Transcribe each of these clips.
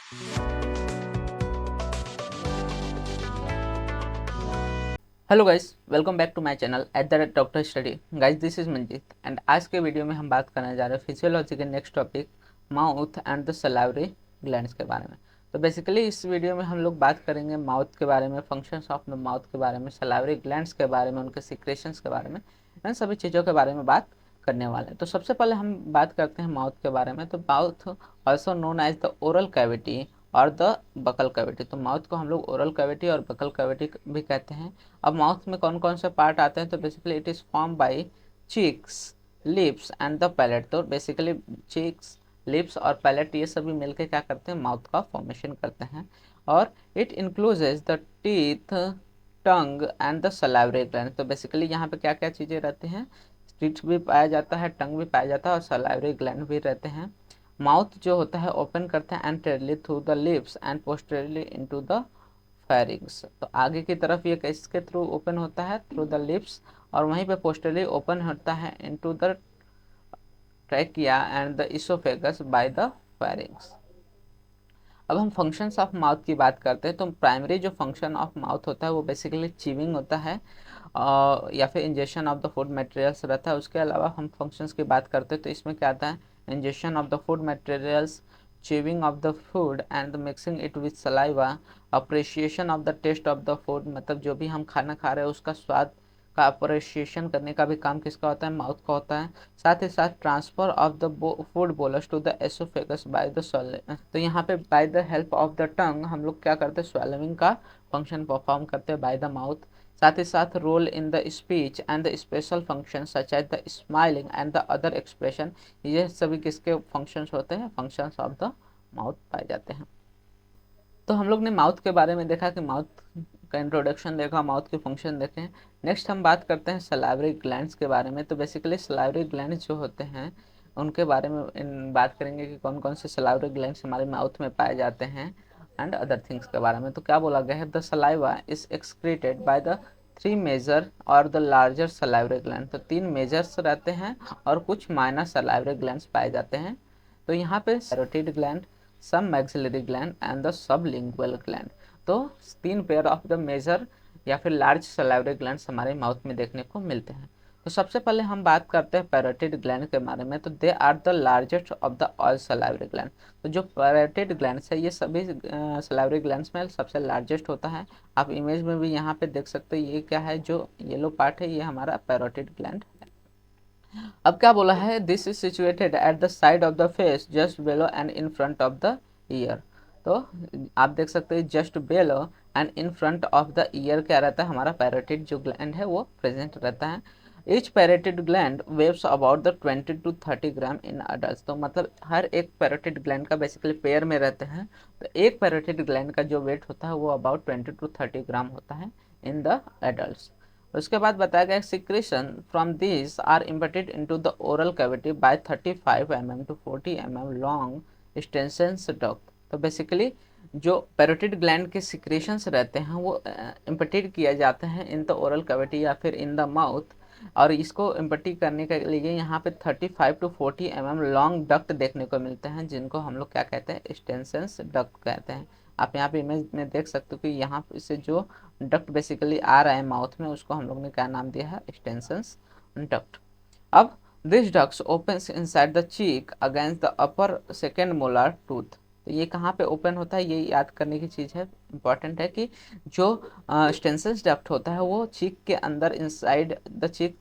Hello guys, welcome back to my channel at the rate doctor study. Guys, this is Manjeet and आज के video में हम बात करने जा रहे हैं फिजियोलॉजी के next topic mouth and the salivary glands के बारे में। तो बेसिकली इस वीडियो में हम लोग बात करेंगे माउथ के बारे में, फंक्शंस ऑफ द माउथ के बारे में, सलाइवरी ग्लैंड्स के बारे में, उनके सिक्रेशंस के बारे में, इन सभी चीज़ों के बारे में बात करने वाले हैं। तो सबसे पहले हम बात करते हैं माउथ के बारे में। तो mouth also known as the oral cavity और द बकल कैविटी। तो माउथ को हम लोग ओरल कैविटी और बकल कैविटी भी कहते हैं। अब माउथ में कौन कौन से पार्ट आते हैं? तो basically it is form by cheeks, lips and the palate. तो बेसिकली चीक्स, लिप्स और पैलेट ये सभी मिलकर क्या करते हैं? माउथ का फॉर्मेशन करते हैं। और it includes the teeth, tongue and the salivary gland. तो बेसिकली यहाँ पे क्या क्या चीज़ें रहती हैं? टीथ भी पाया जाता है, टंग भी पाया जाता है और सलाइवरी ग्लैंड भी रहते हैं। माउथ जो होता है ओपन करते हैं anteriorly through the lips and posteriorly into the pharynx. तो आगे की तरफ ये किसके थ्रू ओपन होता है? Through the lips. और वहीं पे पोस्टरली ओपन होता है into the trachea and the oesophagus by the pharynx. अब हम फंक्शंस ऑफ माउथ की बात करते हैं। तो प्राइमरी जो फंक्शन ऑफ माउथ होता है वो बेसिकली चीविंग होता है या फिर injection of the food materials रहता है। उसके अलावा हम फंक्शंस की बात करते हैं तो इसमें क्या आता है? Injection of the food materials, chewing of the food and mixing it with saliva, appreciation of the taste of the food। मतलब जो भी हम खाना खा रहे हैं उसका स्वाद का अप्रिशिएशन करने का भी काम किसका होता है? माउथ का होता है। साथ ही साथ transfer of the food bolus to the oesophagus by the swallowing। तो यहाँ पे by the help of the tongue हम लोग क्या करते हैं? swallowing का फंक्शन परफॉर्म करते हैं बाय द माउथ। साथ ही साथ role in the speech and the special function such as the smiling and the other expression. ये सभी किसके फंक्शंस होते हैं? फंक्शंस ऑफ द माउथ पाए जाते हैं। तो हम लोग ने माउथ के बारे में देखा कि माउथ का इंट्रोडक्शन देखा, माउथ के फंक्शन देखे हैं। नेक्स्ट हम बात करते हैं सलाइवरी ग्लैंड्स के बारे में। तो बेसिकली सलाइवरी ग्लैंड्स जो होते हैं उनके बारे में बात करेंगे कि कौन कौन से सलाइवरी ग्लैंड्स हमारे माउथ में पाए जाते हैं एंड अदर थिंग्स के बारे में। तो क्या बोला गया है? The saliva is excreted by the three major और द लार्जर सलाइवरी ग्लैंड। तो तीन मेजर्स रहते हैं और कुछ माइनर सलाइवरी ग्लैंड्स पाए जाते हैं। तो यहाँ पे पैरोटिड ग्लैंड, सब maxillary gland and the sublingual gland. तो तीन पेयर ऑफ द मेजर या फिर लार्ज सलाइवरी ग्लैंड्स हमारे माउथ में देखने को मिलते हैं। तो सबसे पहले हम बात करते हैं पैरोटिड ग्लैंड के बारे में। तो they are the largest of the all salivary gland. तो जो पैरोटिड ग्लैंड्स है ये सभी सलाइवरी ग्लैंड्स में सबसे लार्जेस्ट होता है। आप इमेज में भी यहाँ पे देख सकते हो। ये क्या है? जो येलो पार्ट है ये हमारा पैरोटिड ग्लैंड। अब क्या बोला है? This is situated at the side of the face just below and in front of the ear. तो आप देख सकते हैं just below and in front of the ear क्या रहता है? हमारा पैरोटिड जो ग्लैंड है वो प्रेजेंट रहता है। Each parotid gland waves about the 20 to 30 gram in adult. तो मतलब हर एक पैरोटिड ग्लैंड का बेसिकली पेयर में रहते हैं। तो एक पैरोटिड ग्लैंड का जो वेट होता है वो अबाउट 20 to 30 ग्राम होता है इन द एडल्ट। उसके बाद बताया गया secretion from this are emptied into the oral cavity by 35 mm to 40 mm long Stensen's duct. तो बेसिकली जो पैरोटिड ग्लैंड के सिक्रेशंस रहते हैं वो इम्पटेड किया जाते हैं इन द ओरल कैविटी या फिर इन द माउथ। और इसको इम्पटी करने के लिए यहाँ पे 35 to 40 mm लॉन्ग डक्ट देखने को मिलते हैं जिनको हम लोग क्या कहते हैं? एक्सटेंशंस डक्ट कहते हैं। आप यहाँ पे इमेज में देख सकते हो कि यहाँ से जो डक्ट बेसिकली आ रहा है माउथ में उसको हम लोग ने क्या नाम दिया है? Stensen's duct. अब this ducts opens inside the cheek against the upper second molar tooth. तो ये कहाँ पे ओपन होता है? ये याद करने की चीज़ है, इंपॉर्टेंट है कि जो एक्सटेंशंस डक्ट होता है वो चीक के अंदर इनसाइड द चीक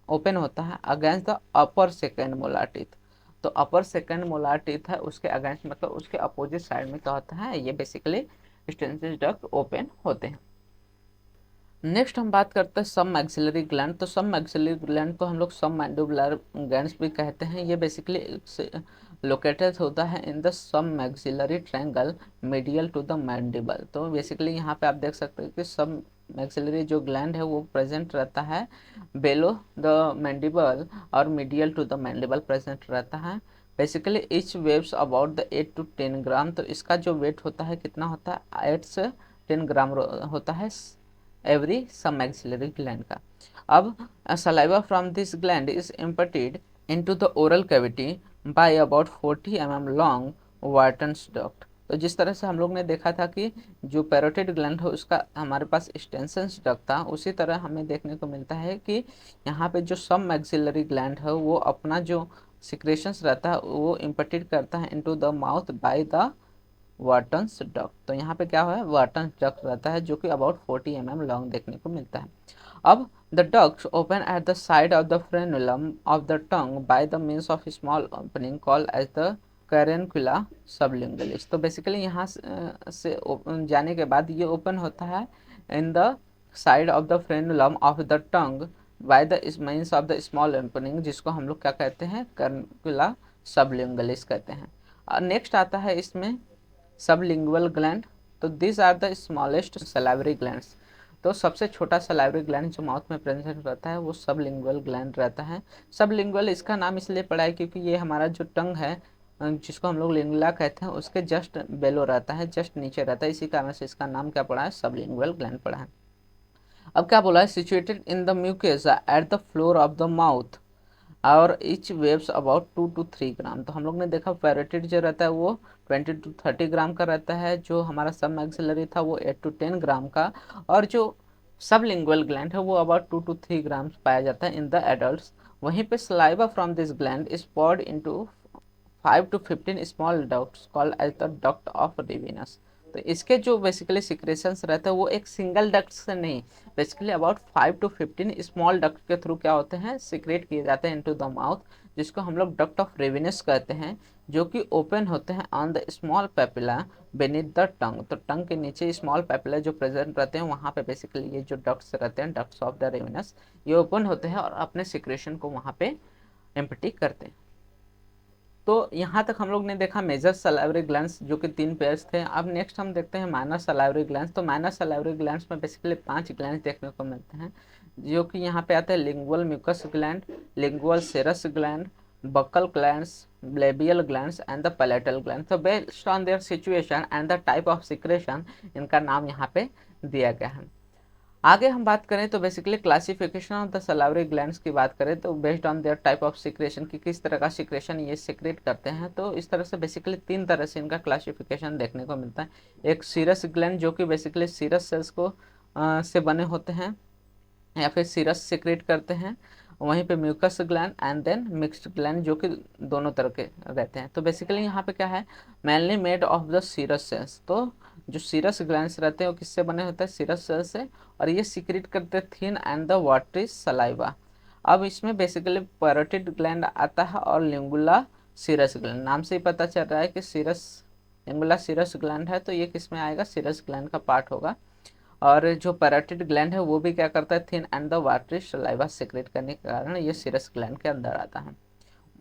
ओपन होता है against the upper second molar teeth. तो अपर सेकेंड मोलर टीथ है उसके अगेंस्ट, मतलब उसके अपोजिट साइड में क्या होता है? ये बेसिकली एक्सटेंशंस डक्ट ओपन होते हैं। नेक्स्ट हम बात करते हैं सब मैक्सिलरी ग्लैंड। तो सब मैक्सिलरी ग्लैंड को हम लोग सब मैंडिबुलर ग्लैंड्स भी कहते हैं। ये बेसिकली लोकेटेड होता है in the submaxillary triangle medial to the mandible. तो बेसिकली यहाँ पे आप देख सकते हैं कि सब मैक्सिलरी जो ग्लैंड है वो प्रेजेंट रहता है बेलो द मैंडिबल और medial to the mandible present रहता है। Basically each weighs about the 8 to 10 gram. तो इसका जो वेट होता है कितना होता है? 8 से 10 ग्राम होता है एवरी सब मैक्सिलरी ग्लैंड का। अब saliva from this gland is emptied into the oral cavity by about 40 mm long Wharton's duct. तो जिस तरह से हम लोग ने देखा था कि जो पैरोटिड ग्लैंड है उसका हमारे पास एक्सटेंशन डक्ट था, उसी तरह हमें देखने को मिलता है कि यहाँ पे जो सब मैक्सिलरी ग्लैंड है वो अपना जो सिक्रेशंस रहता है वो इम्पटिड करता है into the mouth by the Wharton's duct. तो यहाँ पे क्या है, वाटन्स डक्ट रहता है जो कि अबाउट 40 mm लॉन्ग देखने को मिलता है। अब the ducts open at the side of the frenulum of the tongue by the means of small opening called as the caruncula sublingualis. तो बेसिकली यहाँ से जाने के बाद ये ओपन होता है in the side of the frenulum of the tongue by the means of the small opening, जिसको हम लोग क्या कहते हैं, कैरेंकुला सबलिंगुअलिस कहते हैं। नेक्स्ट आता है इसमें सबलिंगुअल ग्लैंड। तो this are the smallest salivary glands. तो सबसे छोटा सलाइवरी ग्लैंड जो माउथ में प्रेजेंट रहता है वो सबलिंगुअल ग्लैंड रहता है। सबलिंगुअल इसका नाम इसलिए पड़ा है क्योंकि ये हमारा जो टंग है जिसको हम लोग लिंगुला कहते हैं उसके जस्ट बेलो रहता है, जस्ट नीचे रहता है, इसी कारण से इसका नाम क्या पड़ा है, सबलिंगुअल ग्लैंड पड़ा है। अब क्या बोला है, situated in the mucosa at the floor of the mouth और each weighs about 2 to 3 gram. तो हम लोग ने देखा पैरोटिड जो रहता है वो 20 to 30 ग्राम का रहता है, जो हमारा सब मैक्सिलरी था वो 8 to 10 ग्राम का, और जो सबलिंगुअल ग्लैंड है वो अबाउट 2 to 3 ग्राम पाया जाता है इन द एडल्ट। वहीं पे saliva from this gland is poured into 5 to 15 small ducts called as the duct of Rivinus. तो इसके जो बेसिकली सिक्रेशंस रहते हैं वो एक सिंगल डक्ट से नहीं, basically about 5 to 15 small duct के थ्रू क्या होते हैं, सिक्रेट किए जाते हैं इनटू द माउथ, जिसको हम लोग डक्ट ऑफ रेविनस कहते हैं, जो कि ओपन होते हैं on the small papilla beneath the tongue. तो टंग के नीचे स्मॉल पेपिला जो प्रेजेंट रहते हैं वहाँ पे बेसिकली ये जो डक्ट्स रहते हैं, डक्ट्स ऑफ द रेविनस, ये ओपन होते हैं और अपने सिक्रेशन को वहाँ पे एम्प्टी करते हैं। तो यहाँ तक हम लोग ने देखा मेजर सलाइवरी ग्लैंड्स जो कि 3 पेयर्स थे। अब नेक्स्ट हम देखते हैं माइनर सलाइवरी ग्लैंड्स। तो माइनर सलाइवरी ग्लैंड्स में बेसिकली 5 ग्लैंड्स देखने को मिलते हैं, जो कि यहाँ पे आते हैं lingual mucous gland, lingual serous gland, buccal glands, labial glands and the palatal gland. तो based on their situation and the type of secretion इनका नाम यहाँ पे दिया गया है। आगे हम बात करें तो basically classification of the salivary glands की बात करें तो based on there type of secretion की किस तरह का सिक्रेशन ये सिक्रेट करते हैं, तो इस तरह से बेसिकली 3 तरह से इनका क्लासिफिकेशन देखने को मिलता है। एक सीरस ग्लैंड जो कि बेसिकली सीरस सेल्स को से बने होते हैं या फिर सीरस सिक्रेट करते हैं, वहीं पे mucous gland and then mixed gland जो कि दोनों तरह के रहते हैं। तो बेसिकली यहाँ पे क्या है, mainly made of the serous cells. तो जो सीरस ग्लैंड्स रहते हैं वो किससे बने होते हैं, सीरस सेल्स से, और ये सिक्रेट करते हैं thin and the watery saliva. अब इसमें बेसिकली पैरोटिड ग्लैंड आता है और लिंगुला सीरस ग्लैंड। नाम से ही पता चल रहा है कि सीरस लिंगुला सीरस ग्लैंड है, तो ये किस में आएगा, सीरस ग्लैंड का पार्ट होगा। और जो पैरोटिड ग्लैंड है वो भी क्या करता है, thin and the watery saliva secrete करने के कारण ये सीरस ग्लैंड के अंदर आता है।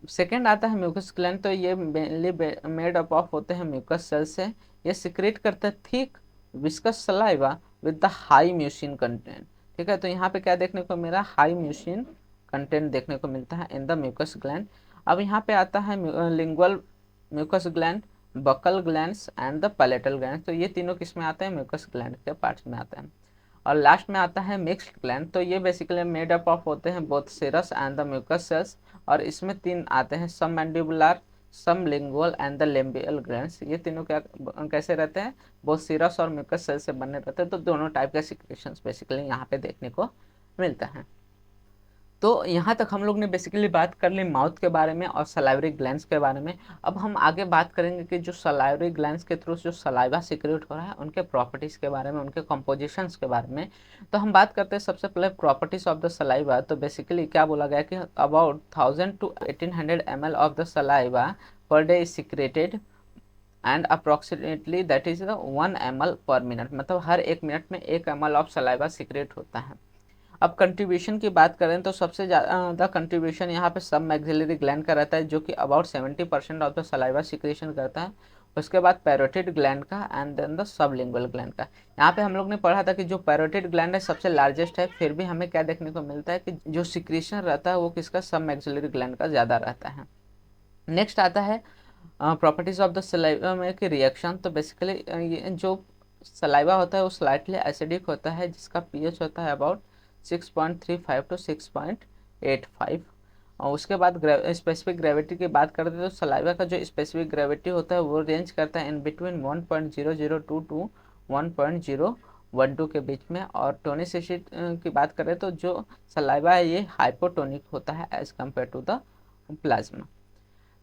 सेकेंड आता है म्यूकस ग्लैंड। तो ये मेनली मेड अप ऑफ होते हैं म्यूकस सेल से। ये सिक्रेट करते हैं thick viscous saliva with the high mucin content. ठीक है, तो यहाँ पे क्या देखने को मिला, हाई म्यूसिन कंटेंट देखने को मिलता है इन द म्यूकस ग्लैंड। अब यहाँ पे आता है lingual mucous gland, buccal glands and the palatal gland. तो ये तीनों किस में आते हैं, म्यूकस ग्लैंड के पार्ट्स में आते हैं। और लास्ट में आता है मिक्स्ड ग्लैंड। तो ये बेसिकली मेड अप ऑफ होते हैं both serous and the mucous cells, और इसमें 3 आते हैं, submandibular, sublingual and the labial glands. ये तीनों क्या कैसे रहते हैं, बोथ सीरस और म्यूकस सेल से बने रहते हैं। तो दोनों टाइप के सिक्रेशंस बेसिकली यहाँ पे देखने को मिलता है। तो यहाँ तक हम लोग ने बेसिकली बात कर ली माउथ के बारे में और सलाइवरी ग्लैंड्स के बारे में। अब हम आगे बात करेंगे कि जो सलाइवरी ग्लैंड्स के थ्रू जो सलाइवा सिक्रेट हो रहा है उनके प्रॉपर्टीज़ के बारे में, उनके कंपोजिशंस के बारे में। तो हम बात करते हैं सबसे पहले प्रॉपर्टीज़ ऑफ द सलाइवा। तो बेसिकली क्या बोला गया कि about 1000 to 1800 ml of the saliva per day is secreted and approximately that is 1 ml पर मिनट, मतलब हर 1 मिनट में 1 ml ऑफ सलाइवा सिक्रेट होता है। अब कंट्रीब्यूशन की बात करें तो सबसे ज़्यादा कंट्रीब्यूशन यहाँ पे सब मैक्सिलरी ग्लैंड का रहता है, जो कि about 70% of the saliva secretion करता है। उसके बाद पैरोटिड ग्लैंड का and then the sublingual gland का। यहाँ पे हम लोग ने पढ़ा था कि जो पैरोटिड ग्लैंड है सबसे लार्जेस्ट है, फिर भी हमें क्या देखने को मिलता है कि जो सिक्रेशन रहता है वो किसका, सब मैक्सिलरी ग्लैंड का ज़्यादा रहता है। नेक्स्ट आता है प्रॉपर्टीज ऑफ द सलाइवा में कि रिएक्शन। तो बेसिकली ये जो सलाइवा होता है वो स्लाइटली एसिडिक होता है, जिसका पीएच होता है अबाउट 6.35 to 6.85। और उसके बाद स्पेसिफिक ग्रेविटी की बात करते हैं तो सलाइवा का जो स्पेसिफिक ग्रेविटी होता है वो रेंज करता है इन बिटवीन 1.002 टू 1.012 के बीच में। और टोनिक एसिड की बात करें तो जो सलाइवा है ये हाइपोटोनिक होता है as compare to the plasma.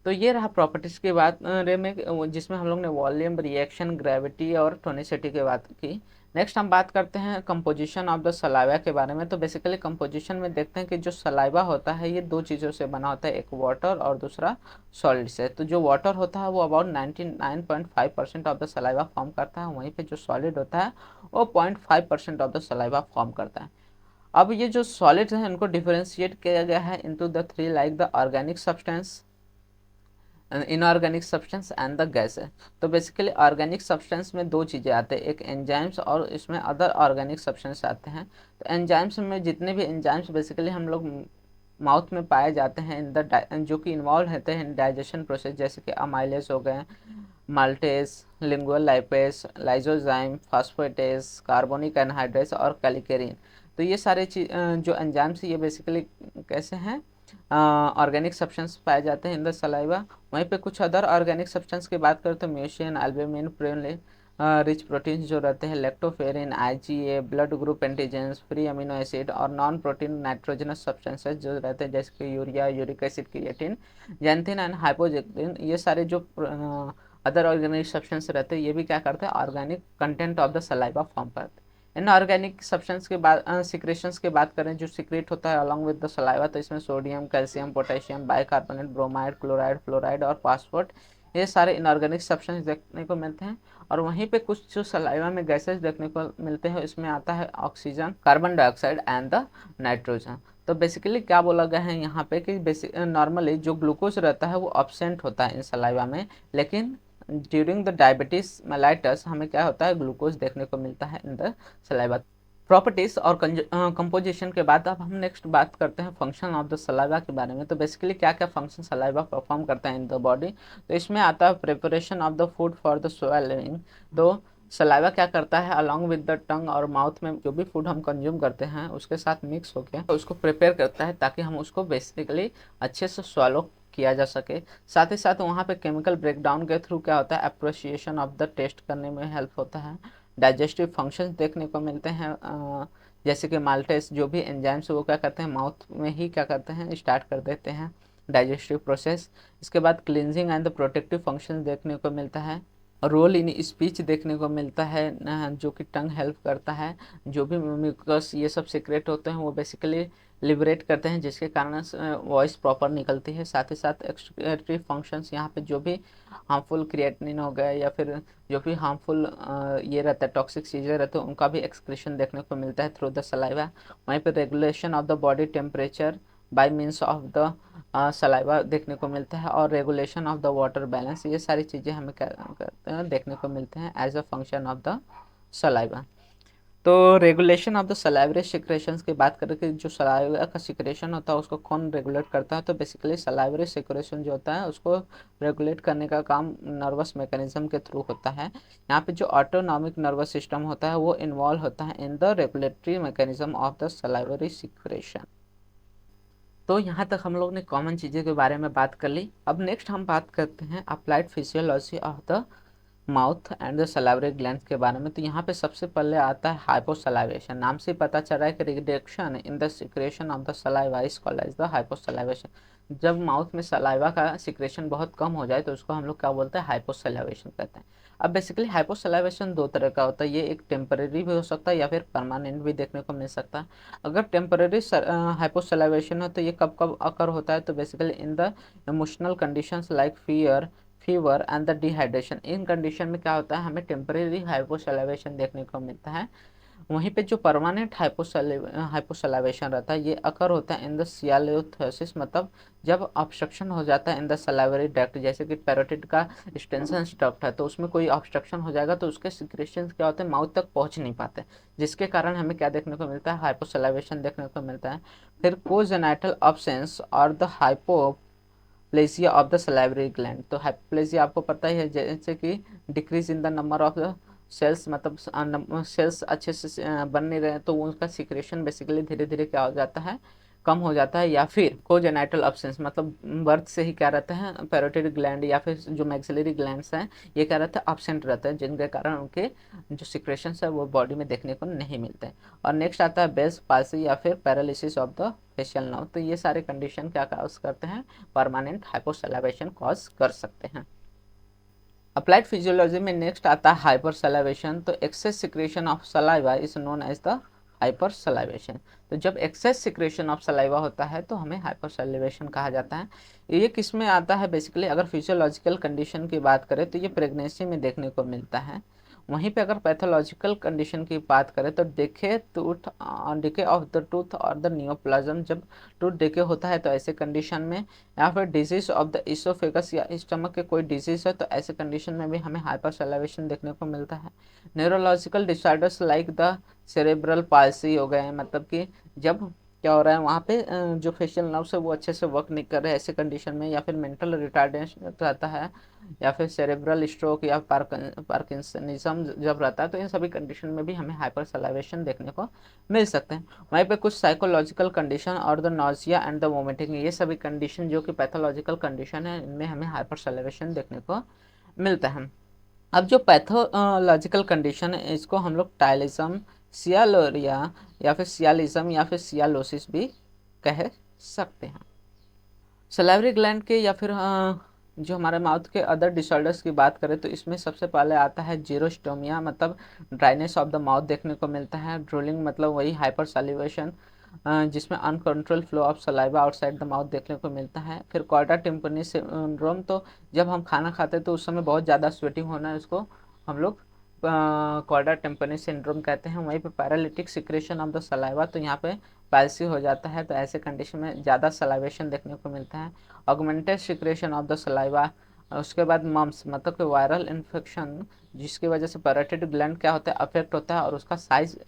तो ये रहा प्रॉपर्टीज की बात रे में, जिसमें हम लोग ने वॉल्यूम, रिएक्शन, ग्रेविटी और टोनिसिटी की बात की। नेक्स्ट हम बात करते हैं कंपोजिशन ऑफ द सलाइवा के बारे में। तो बेसिकली कंपोजिशन में देखते हैं कि जो सलाइवा होता है ये दो चीज़ों से बना होता है, एक वाटर और दूसरा सॉलिड से। तो जो वाटर होता है वो about 99.5% of the saliva form करता है, वहीं पे जो सॉलिड होता है वो 0.5% ऑफ द सलाइवा फॉर्म करता है। अब ये जो सॉलिड है इनको डिफरेंशिएट किया गया है into the three, like the organic substance, inorganic substance and the gas है। तो बेसिकली ऑर्गेनिक सब्सटेंस में दो चीज़ें आते हैं, एक एंजाइम्स और इसमें अदर ऑर्गेनिक सब्सटेंस आते हैं। तो एंजाइम्स में जितने भी एंजाइम्स बेसिकली हम लोग माउथ में पाए जाते हैं इन द जो कि इन्वॉल्व होते हैं इन डाइजेशन प्रोसेस, जैसे कि अमाइलेज हो गए, maltase, lingual lipase, lysozyme, phosphatase, carbonic anhydrase और कैलिकेरिन। तो ये सारे चीज जो एंजाइम्स ये बेसिकली कैसे हैं, ऑर्गेनिक सब्सटेंस पाए जाते हैं इन द सलाइवा। वहीं पे कुछ अदर ऑर्गेनिक सब्सटेंस की बात करें तो mucin, albumin, proline rich proteins जो रहते हैं, lactoferrin, IgA, blood group antigens, free amino acid और नॉन प्रोटीन नाइट्रोजनस सब्सटेंसेस जो रहते हैं, जैसे कि urea, uric acid, creatine, xanthine and hypoxanthine. ये सारे जो अदर ऑर्गेनिक सब्सटेंस रहते हैं ये भी क्या करते हैं, organic content of the saliva form करते हैं। इनऑर्गेनिक सब्सटेंस के बाद सिक्रेशंस की बात करें जो सीक्रेट होता है अलॉन्ग विद द सलाइवा, तो इसमें sodium, calcium, potassium, bicarbonate, bromide, chloride, fluoride और फास्फोट, ये सारे इनऑर्गेनिक सब्सटेंस देखने को मिलते हैं। और वहीं पे कुछ जो सलाइवा में गैसेस देखने को मिलते हैं, इसमें आता है oxygen, carbon dioxide and the nitrogen. तो बेसिकली क्या बोला गया है यहाँ पे कि नॉर्मली जो ग्लूकोज रहता है वो अब्सेंट होता है इन सलाइवा में, लेकिन ड्यूरिंग द डायबिटीज मेलाइटस हमें क्या होता है, ग्लूकोज देखने को मिलता है इन द सलाइवा। प्रॉपर्टीज और कंपोजिशन के बाद अब हम नेक्स्ट बात करते हैं फंक्शन ऑफ द सलाइवा के बारे में। तो बेसिकली क्या क्या फंक्शन सलाइवा परफॉर्म करता है इन द बॉडी। तो इसमें आता है preparation of the food for the swelling. तो सलाइवा क्या करता है, अलॉन्ग विद द टंग और माउथ में जो भी फूड हम कंज्यूम करते हैं उसके साथ मिक्स होकर तो उसको प्रिपेयर करता है ताकि हम उसको बेसिकली अच्छे से swallow किया जा सके। साथ ही साथ वहाँ पे केमिकल ब्रेकडाउन के थ्रू क्या होता है, अप्रिशिएशन ऑफ द टेस्ट करने में हेल्प होता है। डाइजेस्टिव फंक्शंस देखने को मिलते हैं, जैसे कि माल्टेस जो भी एंजाइम्स वो क्या करते हैं, माउथ में ही क्या करते हैं, स्टार्ट कर देते हैं डाइजेस्टिव प्रोसेस। इसके बाद cleansing and the protective function देखने को मिलता है। रोल इन स्पीच देखने को मिलता है, जो कि टंग हेल्प करता है। जो भी म्यूकस ये सब सीक्रेट होते हैं वो बेसिकली लिबरेट करते हैं, जिसके कारण वॉइस प्रॉपर निकलती है। साथ ही साथ एक्सक्रीटरी फंक्शंस यहाँ पे जो भी हार्मफुल क्रिएटिनिन हो गया या फिर जो भी हार्मफुल ये रहता है, टॉक्सिक चीज़ें रहते हैं, उनका भी एक्सक्रीशन देखने को मिलता है थ्रू द सलाइवा। वहीं पर regulation of the body temperature by means of the saliva देखने को मिलता है, और regulation of the water balance, ये सारी चीज़ें हमें करते हैं देखने को मिलते हैं as a function of the saliva. तो regulation of the salivary secretions की बात करें कि जो सलाइवा का सिक्रेशन होता है उसको कौन रेगुलेट करता है, तो बेसिकली सलाइवरी सिक्रेशन जो होता है उसको रेगुलेट करने का काम नर्वस मैकेनिज्म के थ्रू होता है। यहाँ पे जो ऑटोनॉमिक नर्वस सिस्टम होता है वो इन्वॉल्व होता है in the regulatory mechanism of the salivary secretion. तो यहाँ तक हम लोग ने कॉमन चीज़ों के बारे में बात कर ली। अब नेक्स्ट हम बात करते हैं applied physiology of the mouth and the salivary gland के बारे में। तो यहाँ पे सबसे पहले आता है हाइपोसलाइवेशन। नाम से पता चल रहा है कि reduction in the secretion of the saliva is called as the hyposalivation. जब माउथ में सलाइवा का सिक्रेशन बहुत कम हो जाए तो उसको हम लोग क्या बोलते हैं, हाइपोसलाइवेशन कहते हैं। अब बेसिकली हाइपोसलाइवेशन दो तरह का होता है, ये एक टेम्परेरी भी हो सकता है या फिर परमानेंट भी देखने को मिल सकता है। अगर टेम्परेरी हाइपोसलाइवेशन हो तो ये कब कब अकर होता है, तो basically in the emotional conditions like fear, fever and the dehydration. In condition में क्या होता है, हमें टेम्परेरी हाइपोसलाइवेशन देखने को मिलता है। वहीं पे जो परमानेंट हाइपोसलाइवेशन रहता है ये अकर होता है इन द सियालियोथेसिस, मतलब जब ऑब्स्ट्रक्शन हो जाता है इन द सलाइवरी डक्ट, जैसे कि पैरोटिड का एक्सटेंशन डक्ट है तो उसमें कोई ऑब्स्ट्रक्शन हो जाएगा तो उसके सिक्रेशंस क्या होते हैं, माउथ तक पहुंच नहीं पाते, जिसके कारण हमें क्या देखने को मिलता है, हाइपोसलाइवेशन देखने को मिलता है। फिर कोजेनाइटल अब्सेंस और the hypoplasia of the salivary gland. तो हाइपोप्लेजिया आपको पता ही है, जैसे कि decrease in the number of the cells, मतलब सेल्स अच्छे से बन नहीं रहे तो उनका सिक्रेशन बेसिकली धीरे धीरे क्या हो जाता है, कम हो जाता है, या फिर कोजेनाइटल अब्सेंस मतलब बर्थ से ही क्या रहता है पैरोटिड ग्लैंड या फिर जो मैक्सिलरी ग्लैंड्स हैं ये क्या रहता है अब्सेंट रहता है, जिनके कारण उनके जो सिक्रेशंस है वो बॉडी में देखने को नहीं मिलते हैं। और नेक्स्ट आता है बेल्स पाल्सी या फिर paralysis of the facial nerve. तो ये सारे कंडीशन क्या कॉज करते हैं, परमानेंट हाइपोसैलाइवेशन कॉज कर सकते हैं। अप्लाइड फिजियोलॉजी में नेक्स्ट आता है हाइपर सलाइवेशन। तो excess secretion of saliva is known as the hypersalivation. तो जब एक्सेस सिक्रेशन ऑफ सलाइवा होता है तो हमें हाइपर सलाइवेशन कहा जाता है। ये किस में आता है, बेसिकली अगर फिजियोलॉजिकल कंडीशन की बात करें तो ये प्रेगनेंसी में देखने को मिलता है। वहीं पे अगर पैथोलॉजिकल कंडीशन की बात करें तो डिके ऑफ द टूथ और द नियोप्लाज्म, जब टूथ डिके होता है तो ऐसे कंडीशन में, या फिर डिजीज ऑफ द इसोफेगस या स्टमक के कोई डिजीज है तो ऐसे कंडीशन में भी हमें हाइपरसैलाइवेशन देखने को मिलता है। Neurological disorders like the cerebral palsy हो गए, मतलब कि जब क्या हो रहा है वहाँ पे जो फेशियल नर्व्स है वो अच्छे से वर्क नहीं कर रहे ऐसे कंडीशन में, या फिर मेंटल रिटार्डेशन रहता है, या फिर सेरेब्रल स्ट्रोक या पार्किंसनिज्म जब रहता है, तो इन सभी कंडीशन में भी हमें हाइपरसैलाइवेशन देखने को मिल सकते हैं। वहीं पे कुछ साइकोलॉजिकल कंडीशन और the nausea and the vomiting, ये सभी कंडीशन जो कि पैथोलॉजिकल कंडीशन है इनमें हमें हाइपरसैलाइवेशन देखने को मिलता है। अब जो पैथोलॉजिकल कंडीशन है इसको हम लोग टाइलिज्म, सियालोरिया या फिर सियालिज्म या फिर सियालोसिस भी कह सकते हैं। सलाइवरी ग्लैंड के या फिर जो हमारे माउथ के अदर डिसऑर्डर्स की बात करें तो इसमें सबसे पहले आता है जीरोस्टोमिया, मतलब ड्राइनेस ऑफ द माउथ देखने को मिलता है। ड्रोलिंग मतलब वही हाइपर सैलिवेशन जिसमें uncontrol flow of saliva outside the mouth देखने को मिलता है। फिर कॉर्डा टिम्पनी सिंड्रोम, तो जब हम खाना खाते हैं तो उस समय बहुत ज़्यादा स्वेटिंग होना है, उसको हम लोग कॉर्डा टिम्पनी सिंड्रोम कहते हैं। वहीं पे paralytic secretion of the saliva, तो यहाँ पे पैल्सी हो जाता है, तो ऐसे कंडीशन में ज़्यादा सलाइवेशन देखने को मिलता है। Augmented secretion of the saliva, उसके बाद मम्स मतलब कि वायरल इन्फेक्शन जिसकी वजह से पैरोटिड ग्लैंड क्या होता है अफेक्ट होता है और उसका साइज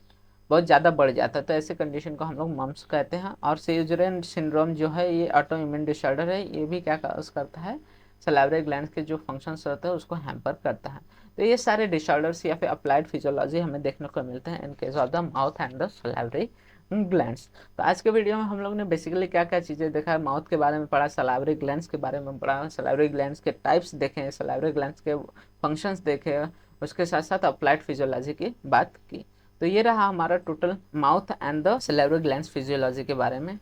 बहुत ज़्यादा बढ़ जाता है, तो ऐसे कंडीशन को हम लोग मम्स कहते हैं। और सीजरेन सिंड्रोम जो है ये ऑटो इम्यून डिसऑर्डर है, ये भी क्या कॉज करता है सलाइवरी ग्लैंड्स के जो फंक्शंस रहते हैं उसको हैम्पर करता है। तो ये सारे डिसऑर्डर्स या फिर अप्लाइड फिजियोलॉजी हमें देखने को मिलते हैं in case of the mouth and the salivary glands. तो आज के वीडियो में हम लोग ने बेसिकली क्या क्या चीज़ें देखा है, माउथ के बारे में पढ़ा, सलाइवरी ग्लैंड्स के बारे में पढ़ा, सलाइवरी ग्लैंड्स के टाइप्स देखे, सलाइवरी ग्लैंड्स के फंक्शंस देखे, उसके साथ साथ अप्लाइड फिजियोलॉजी की बात की। तो ये रहा हमारा total mouth and the salivary glands physiology के बारे में।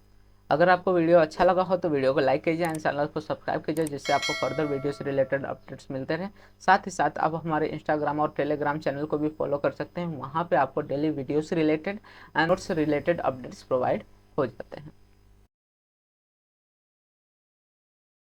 अगर आपको वीडियो अच्छा लगा हो तो वीडियो को लाइक कीजिए एंड चैनल को सब्सक्राइब कीजिए, जिससे आपको फर्दर वीडियो से रिलेटेड अपडेट्स मिलते रहे। साथ ही साथ आप हमारे इंस्टाग्राम और टेलीग्राम चैनल को भी फॉलो कर सकते हैं, वहाँ पे आपको डेली वीडियो से रिलेटेड एंड नोट्स से रिलेटेड अपडेट्स प्रोवाइड हो जाते हैं।